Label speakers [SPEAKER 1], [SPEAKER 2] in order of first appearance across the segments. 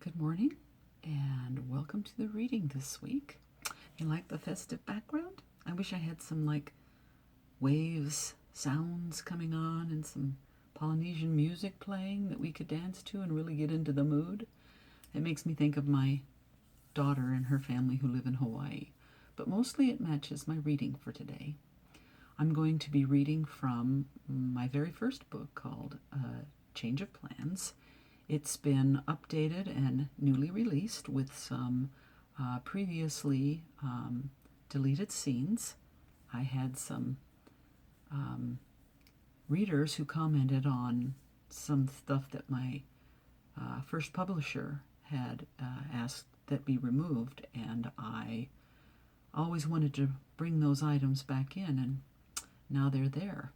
[SPEAKER 1] Good morning and welcome to the reading this week. You like the festive background? I wish I had some waves, sounds coming on and some Polynesian music playing that we could dance to and really get into the mood. It makes me think of my daughter and her family who live in Hawaii, but mostly it matches my reading for today. I'm going to be reading from my very first book called Change of Plans. It's been updated and newly released with some previously deleted scenes. I had some readers who commented on some stuff that my first publisher had asked that be removed, and I always wanted to bring those items back in, and now they're there.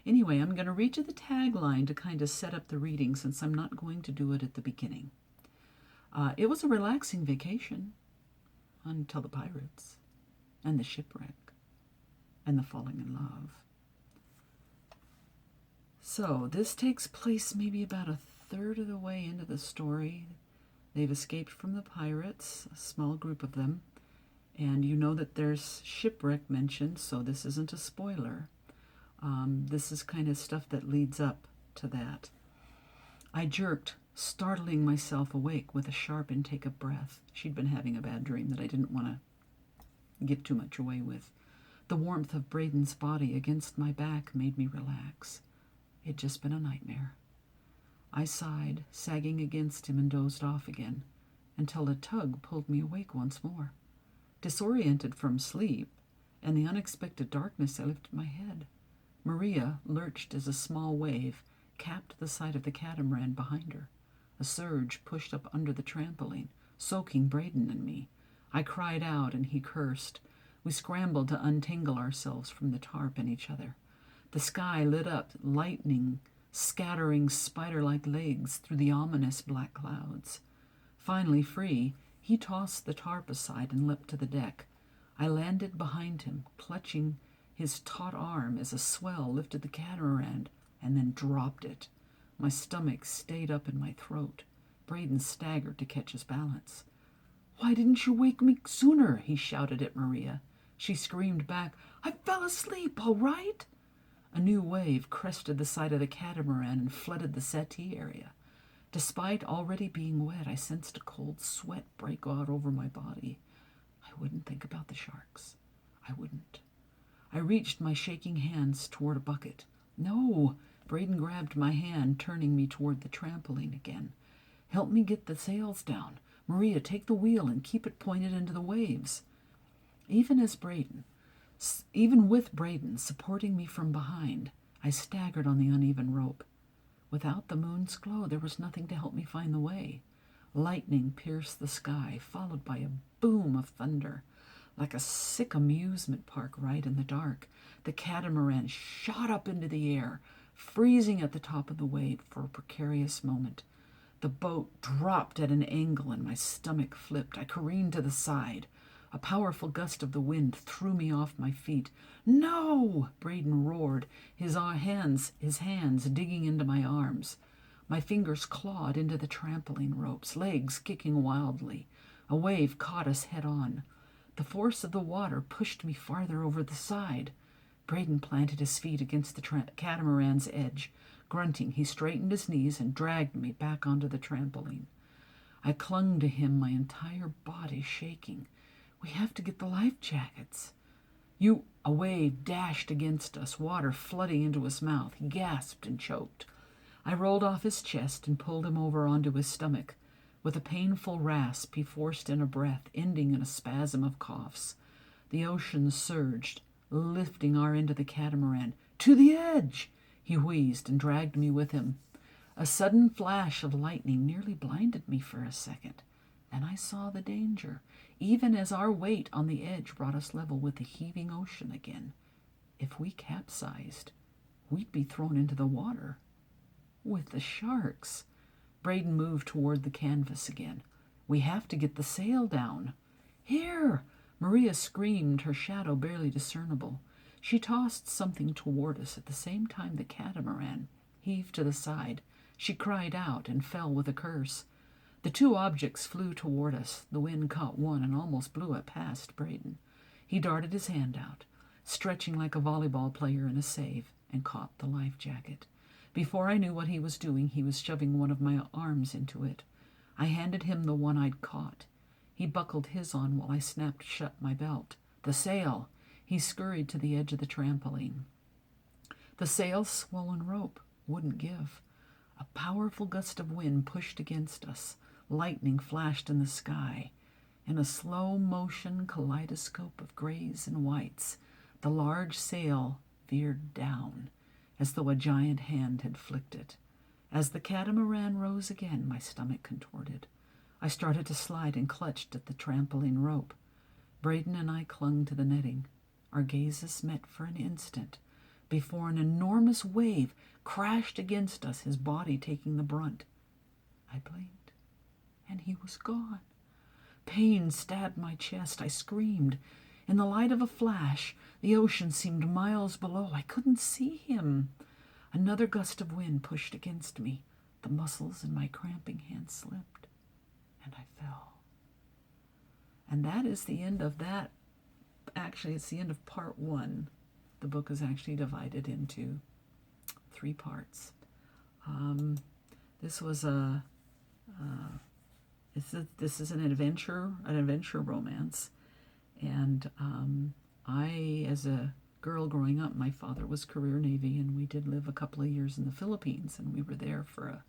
[SPEAKER 1] Anyway, I'm going to read you the tagline to kind of set up the reading since I'm not going to do it at the beginning. It was a relaxing vacation until the pirates and the shipwreck and the falling in love. So this takes place maybe about a third of the way into the story. They've escaped from the pirates, a small group of them, and you know that there's shipwreck mentioned, so this isn't a spoiler. This is kind of stuff that leads up to that. I jerked, startling myself awake with a sharp intake of breath. She'd been having a bad dream that I didn't want to give too much away with. The warmth of Braden's body against my back made me relax. It'd just been a nightmare. I sighed, sagging against him, and dozed off again, until a tug pulled me awake once more. Disoriented from sleep and the unexpected darkness, I lifted my head. Maria lurched as a small wave capped the side of the catamaran behind her. A surge pushed up under the trampoline, soaking Braden and me. I cried out and he cursed. We scrambled to untangle ourselves from the tarp and each other. The sky lit up, lightning scattering spider-like legs through the ominous black clouds. Finally free, he tossed the tarp aside and leapt to the deck. I landed behind him, clutching his taut arm as a swell lifted the catamaran and then dropped it. My stomach stayed up in my throat. Braden staggered to catch his balance. "Why didn't you wake me sooner?" he shouted at Maria. She screamed back, "I fell asleep, all right." A new wave crested the side of the catamaran and flooded the settee area. Despite already being wet, I sensed a cold sweat break out over my body. I wouldn't think about the sharks. I wouldn't. I reached my shaking hands toward a bucket. "No!" Braden grabbed my hand, turning me toward the trampoline again. "Help me get the sails down. Maria, take the wheel and keep it pointed into the waves." Even with Braden supporting me from behind, I staggered on the uneven rope. Without the moon's glow, there was nothing to help me find the way. Lightning pierced the sky, followed by a boom of thunder. Like a sick amusement park ride in the dark, the catamaran shot up into the air, freezing at the top of the wave for a precarious moment. The boat dropped at an angle and my stomach flipped. I careened to the side. A powerful gust of the wind threw me off my feet. "No!" Braden roared, his hands digging into my arms. My fingers clawed into the trampoline ropes, legs kicking wildly. A wave caught us head on. The force of the water pushed me farther over the side. Braden planted his feet against the catamaran's edge. Grunting, he straightened his knees and dragged me back onto the trampoline. I clung to him, my entire body shaking. "We have to get the life jackets." A wave dashed against us, water flooding into his mouth. He gasped and choked. I rolled off his chest and pulled him over onto his stomach. With a painful rasp, he forced in a breath, ending in a spasm of coughs. The ocean surged, lifting our end of the catamaran. "To the edge!" He wheezed and dragged me with him. A sudden flash of lightning nearly blinded me for a second. Then I saw the danger, even as our weight on the edge brought us level with the heaving ocean again. If we capsized, we'd be thrown into the water. With the sharks. Braden moved toward the canvas again. "We have to get the sail down." "Here!" Maria screamed, her shadow barely discernible. She tossed something toward us at the same time the catamaran heaved to the side. She cried out and fell with a curse. The two objects flew toward us. The wind caught one and almost blew it past Braden. He darted his hand out, stretching like a volleyball player in a save, and caught the life jacket. Before I knew what he was doing, he was shoving one of my arms into it. I handed him the one I'd caught. He buckled his on while I snapped shut my belt. The sail! He scurried to the edge of the trampoline. The sail's swollen rope wouldn't give. A powerful gust of wind pushed against us. Lightning flashed in the sky. In a slow-motion kaleidoscope of grays and whites, the large sail veered down, as though a giant hand had flicked it. As the catamaran rose again, my stomach contorted. I started to slide and clutched at the trampoline rope. Braden and I clung to the netting. Our gazes met for an instant before an enormous wave crashed against us, his body taking the brunt. I blinked, and he was gone. Pain stabbed my chest. I screamed. In the light of a flash, the ocean seemed miles below. I couldn't see him. Another gust of wind pushed against me. The muscles in my cramping hands slipped, and I fell. And that is the end of that. Actually, it's the end of part 1. The book is actually divided into 3 parts. This was this is an adventure romance, and I, as a girl growing up, my father was career Navy, and we did live a couple of years in the Philippines, and we were there for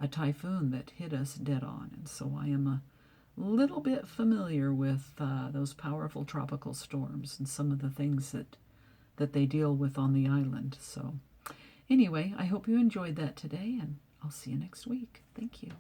[SPEAKER 1] a typhoon that hit us dead on, and so I am a little bit familiar with those powerful tropical storms and some of the things that they deal with on the island. So anyway, I hope you enjoyed that today, and I'll see you next week. Thank you.